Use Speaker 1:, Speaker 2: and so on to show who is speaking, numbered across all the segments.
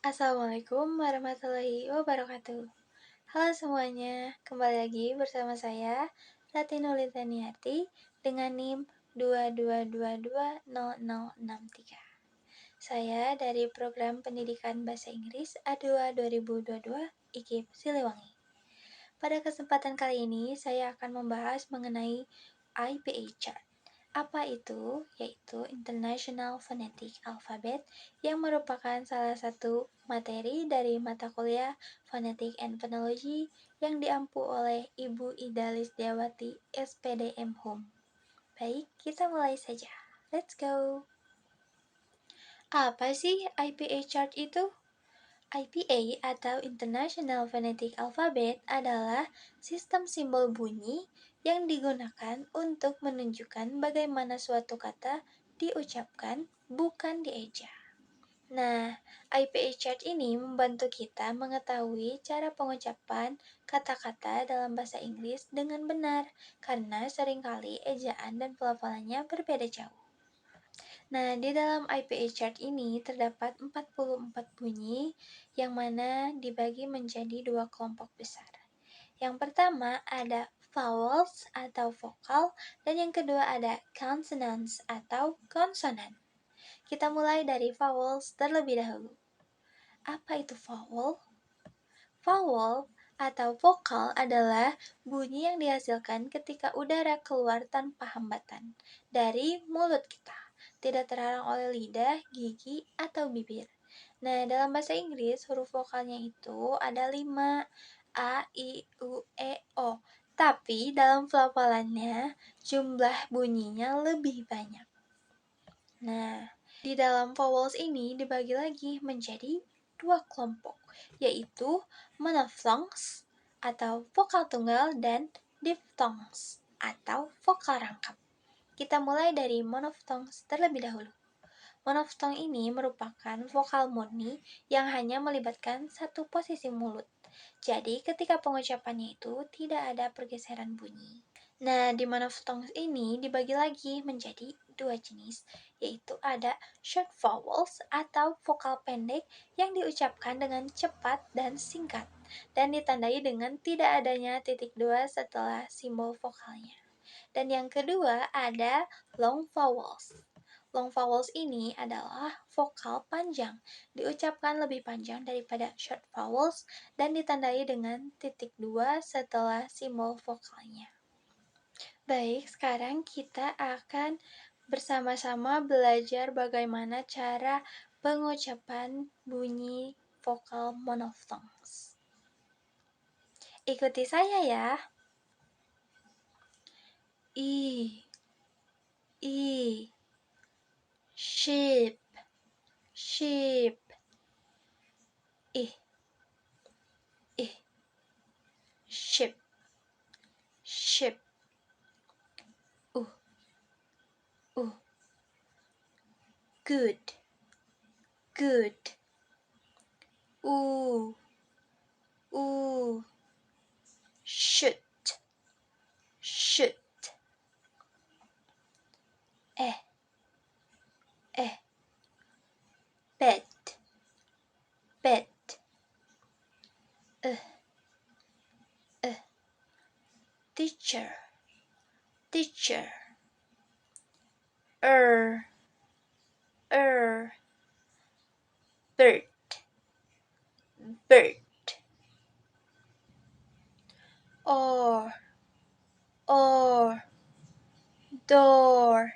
Speaker 1: Assalamualaikum warahmatullahi wabarakatuh. Halo semuanya, kembali lagi bersama saya, Ratino Litaniati, dengan NIM 22220063. Saya dari Program Pendidikan Bahasa Inggris A2 2022 IKIP Siliwangi. Pada kesempatan kali ini, saya akan membahas mengenai IPA Chart. Apa itu? Yaitu International Phonetic Alphabet yang merupakan salah satu materi dari mata kuliah Phonetic and Phonology yang diampu oleh Ibu Ida Lisdiawati, SPDM Home. Baik, kita mulai saja. Let's go! Apa sih IPA chart itu? IPA atau International Phonetic Alphabet adalah sistem simbol bunyi yang digunakan untuk menunjukkan bagaimana suatu kata diucapkan, bukan dieja. Nah, IPA chart ini membantu kita mengetahui cara pengucapan kata-kata dalam bahasa Inggris dengan benar, karena seringkali ejaan dan pelafalannya berbeda jauh. Nah, di dalam IPA chart ini terdapat 44 bunyi yang mana dibagi menjadi dua kelompok besar. Yang pertama ada vowels atau vokal dan yang kedua ada consonants atau konsonan. Kita mulai dari vowels terlebih dahulu. Apa itu vowel? Vowel atau vokal adalah bunyi yang dihasilkan ketika udara keluar tanpa hambatan dari mulut kita, tidak terhalang oleh lidah, gigi, atau bibir. Nah, dalam bahasa Inggris, huruf vokalnya itu ada 5, A, I, U, E, O. Tapi dalam pelafalannya, jumlah bunyinya lebih banyak. Nah, di dalam vowels ini dibagi lagi menjadi dua kelompok, yaitu monophthongs atau vokal tunggal dan diphthongs atau vokal rangkap. Kita mulai dari monophthongs terlebih dahulu. Monophthong ini merupakan vokal murni yang hanya melibatkan satu posisi mulut. Jadi ketika pengucapannya itu tidak ada pergeseran bunyi. Nah, di monophthongs ini dibagi lagi menjadi dua jenis, yaitu ada short vowels atau vokal pendek yang diucapkan dengan cepat dan singkat, dan ditandai dengan tidak adanya titik dua setelah simbol vokalnya. Dan yang kedua ada long vowels. Long vowels ini adalah vokal panjang, diucapkan lebih panjang daripada short vowels dan ditandai dengan titik dua setelah simbol vokalnya. Baik, sekarang kita akan bersama-sama belajar bagaimana cara pengucapan bunyi vokal monophthongs. Ikuti saya ya. I, sheep, sheep. I, sheep, sheep. Good, good. Shoot, shoot. Bed, bed. Teacher, teacher. Bird, bird. Or, door,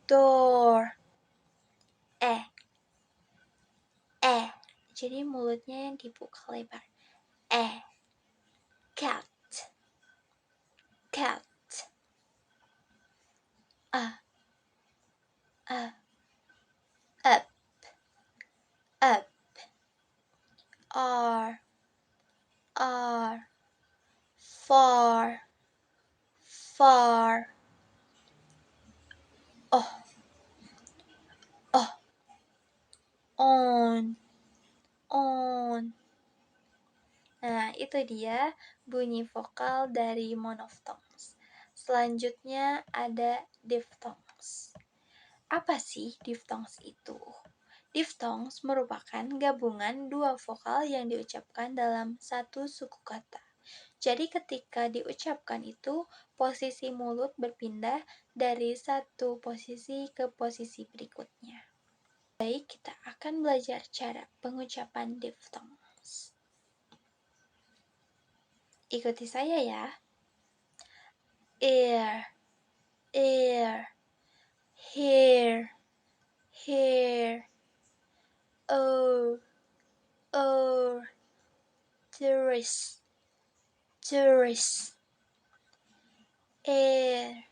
Speaker 1: door. Jadi mulutnya yang dibuka lebar. Cat, cat. Up, up. R, far, far. On. Nah, itu dia bunyi vokal dari monophthongs. Selanjutnya ada diphthongs. Apa sih diphthongs itu? Diphthongs merupakan gabungan dua vokal yang diucapkan dalam satu suku kata. Jadi ketika diucapkan itu, posisi mulut berpindah dari satu posisi ke posisi berikutnya. Baik, kita akan belajar cara pengucapan diphthongs. Ikuti saya ya. Ear, ear, here, here, or, tourist, tourist, air,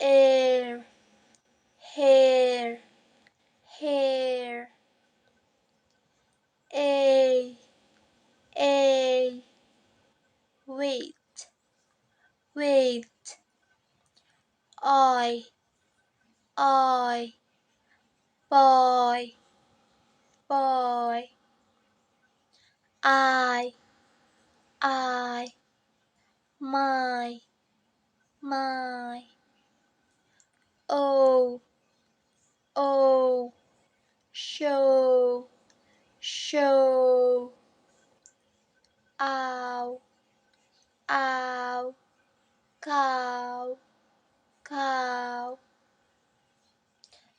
Speaker 1: air, hair, hair, a, wait, wait, I, boy, boy, I, my, oh, show, ow, cow.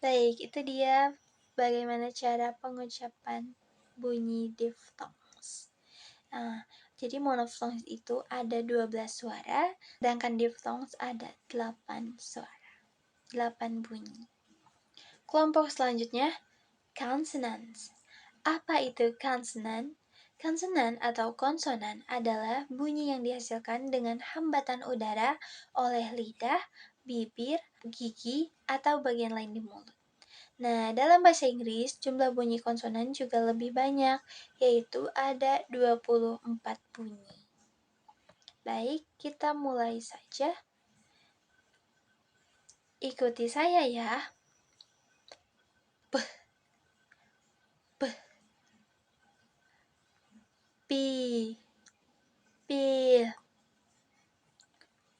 Speaker 1: Baik, itu dia bagaimana cara pengucapan bunyi diphthongs. Nah, jadi monophthongs itu ada 12 suara, sedangkan diphthongs ada 8 suara, 8 bunyi. Kelompok selanjutnya, consonants. Apa itu konsonan? Konsonan atau konsonan adalah bunyi yang dihasilkan dengan hambatan udara oleh lidah, bibir, gigi, atau bagian lain di mulut. Nah, dalam bahasa Inggris, jumlah bunyi konsonan juga lebih banyak, yaitu ada 24 bunyi. Baik, kita mulai saja. Ikuti saya ya. B, B, B, B,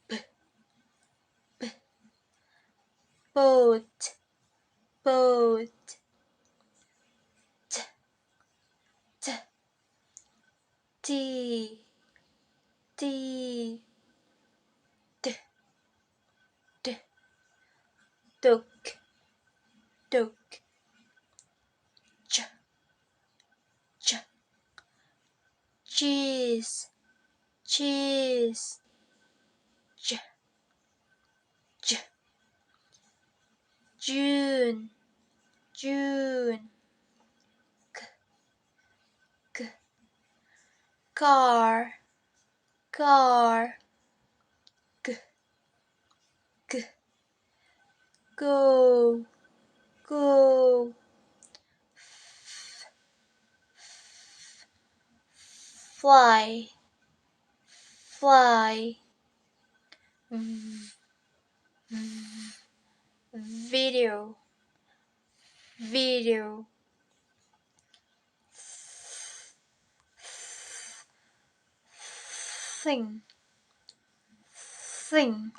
Speaker 1: B, B, boat, boat, T, T, T, T, D, D, duck, duck, Ch, Ch, cheese, cheese, J, J, June, June, K, K, car, car, G, G, go, go, F, fly, fly, V, video, video, thing, thing,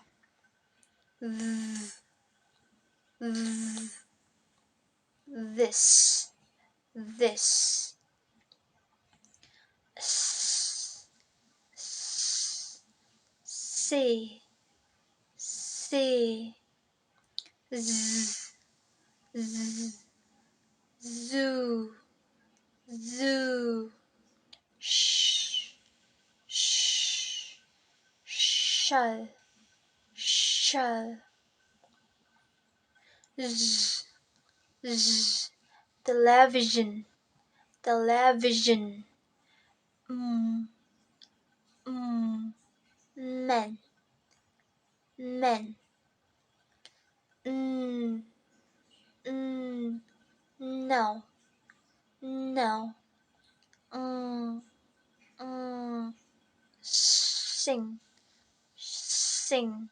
Speaker 1: this, this, see, see, z, zoo, zoo, sh, shall, shall, z, television, television, men, men, no, no, sing, sing,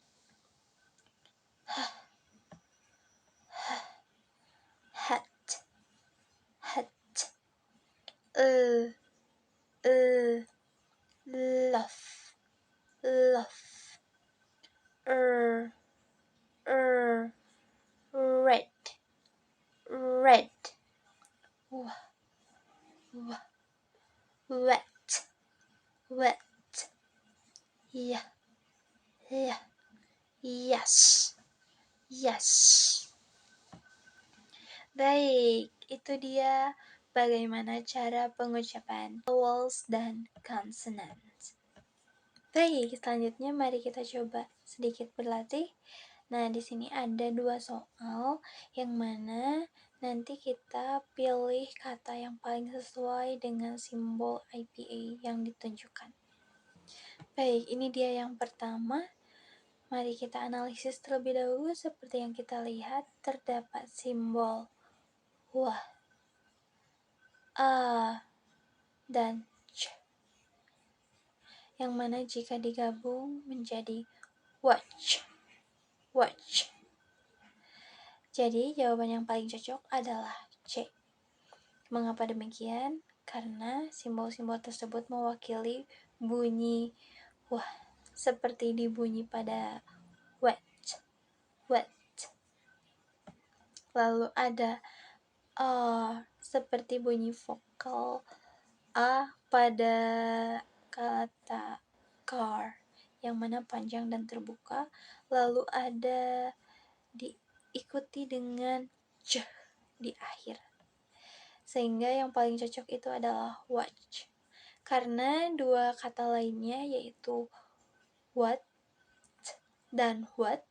Speaker 1: hat, hat, luff, luff, red, red, wah, wet, wet, iya, iya, yes, yes. Baik, itu dia bagaimana cara pengucapan vowels dan consonants. Baik, selanjutnya mari kita coba sedikit berlatih. Nah, di sini ada 2 soal yang mana nanti kita pilih kata yang paling sesuai dengan simbol IPA yang ditunjukkan. Baik, ini dia yang pertama. Mari kita analisis terlebih dahulu. Seperti yang kita lihat, terdapat simbol wah, a, dan c, yang mana jika digabung menjadi watch, watch. Jadi jawaban yang paling cocok adalah C. Mengapa demikian? Karena simbol-simbol tersebut mewakili bunyi wah, seperti dibunyi pada wet, wet. Lalu ada seperti bunyi vokal A pada kata car, yang mana panjang dan terbuka. Lalu ada diikuti dengan j di akhir. Sehingga yang paling cocok itu adalah watch. Karena 2 kata lainnya yaitu what dan what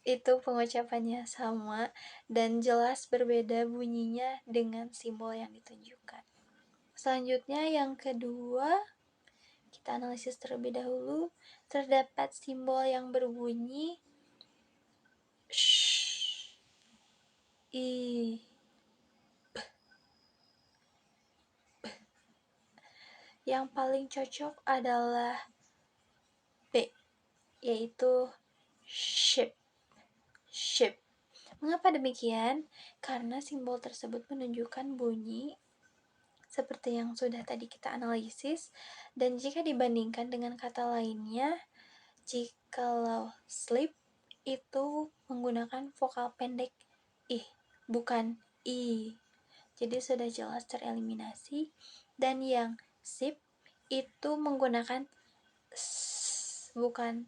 Speaker 1: itu pengucapannya sama dan jelas berbeda bunyinya dengan simbol yang ditunjukkan. Selanjutnya yang kedua, kita analisis terlebih dahulu. Terdapat simbol yang berbunyi sh, i, yang paling cocok adalah B, yaitu ship, ship. Mengapa demikian? Karena simbol tersebut menunjukkan bunyi seperti yang sudah tadi kita analisis, dan jika dibandingkan dengan kata lainnya, jikalau sleep itu menggunakan vokal pendek ih, bukan i. Jadi sudah jelas tereliminasi. Dan yang sip itu menggunakan s, bukan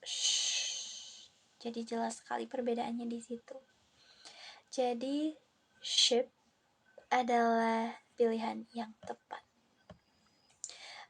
Speaker 1: sh. Jadi jelas sekali perbedaannya di situ. Jadi ship adalah pilihan yang tepat.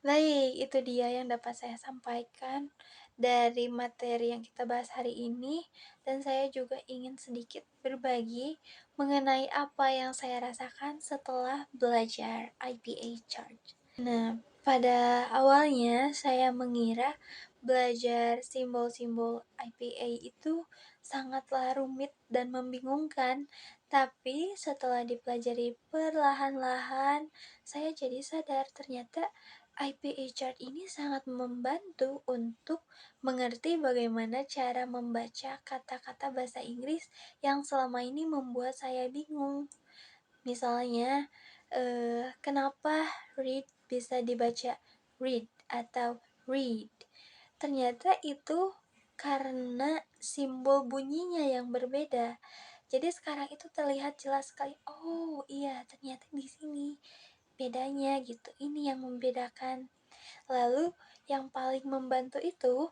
Speaker 1: Baik, itu dia yang dapat saya sampaikan dari materi yang kita bahas hari ini, dan saya juga ingin sedikit berbagi mengenai apa yang saya rasakan setelah belajar IPA chart. Nah, pada awalnya saya mengira belajar simbol-simbol IPA itu sangatlah rumit dan membingungkan, tapi setelah dipelajari perlahan-lahan, saya jadi sadar ternyata IPA chart ini sangat membantu untuk mengerti bagaimana cara membaca kata-kata bahasa Inggris yang selama ini membuat saya bingung. Misalnya, kenapa read bisa dibaca read atau read? Ternyata itu karena simbol bunyinya yang berbeda. Jadi sekarang itu terlihat jelas sekali. Oh iya, ternyata di sini bedanya gitu. Ini yang membedakan. Lalu yang paling membantu itu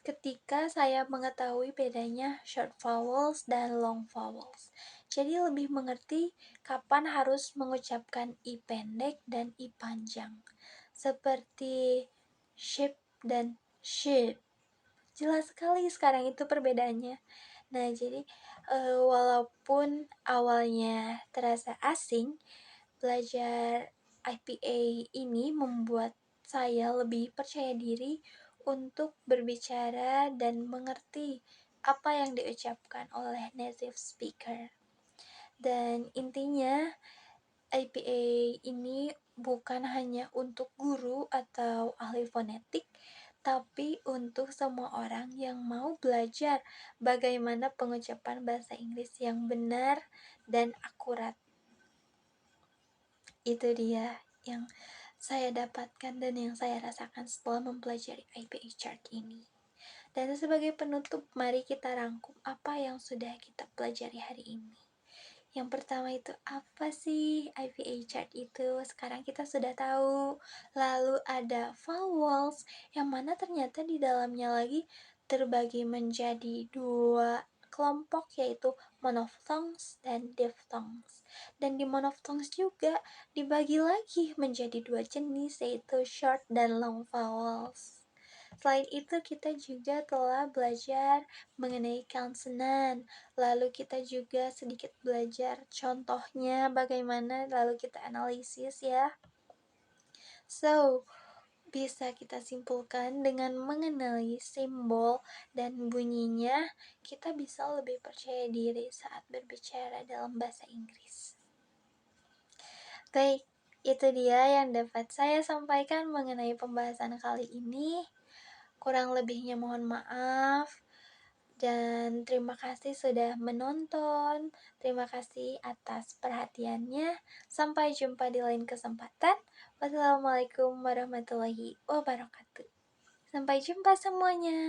Speaker 1: ketika saya mengetahui bedanya short vowels dan long vowels. Jadi lebih mengerti kapan harus mengucapkan i pendek dan i panjang. Seperti ship dan ship. Jelas sekali sekarang itu perbedaannya. Nah, jadi walaupun awalnya terasa asing, belajar IPA ini membuat saya lebih percaya diri untuk berbicara dan mengerti apa yang diucapkan oleh native speaker. Dan intinya, IPA ini bukan hanya untuk guru atau ahli fonetik, tapi untuk semua orang yang mau belajar bagaimana pengucapan bahasa Inggris yang benar dan akurat. Itu dia yang saya dapatkan dan yang saya rasakan setelah mempelajari IPA chart ini. Dan sebagai penutup, mari kita rangkum apa yang sudah kita pelajari hari ini. Yang pertama itu apa sih IPA chart itu? Sekarang kita sudah tahu. Lalu ada vowels, yang mana ternyata di dalamnya lagi terbagi menjadi dua kelompok, yaitu monophthongs dan diphthongs. Dan di monophthongs juga dibagi lagi menjadi dua jenis, yaitu short dan long vowels. Selain itu, kita juga telah belajar mengenai konsonan. Lalu kita juga sedikit belajar contohnya bagaimana, lalu kita analisis ya. So, bisa kita simpulkan dengan mengenali simbol dan bunyinya, kita bisa lebih percaya diri saat berbicara dalam bahasa Inggris. Baik, itu dia yang dapat saya sampaikan mengenai pembahasan kali ini. Kurang lebihnya mohon maaf. Dan terima kasih sudah menonton. Terima kasih atas perhatiannya. Sampai jumpa di lain kesempatan. Wassalamualaikum warahmatullahi wabarakatuh. Sampai jumpa semuanya.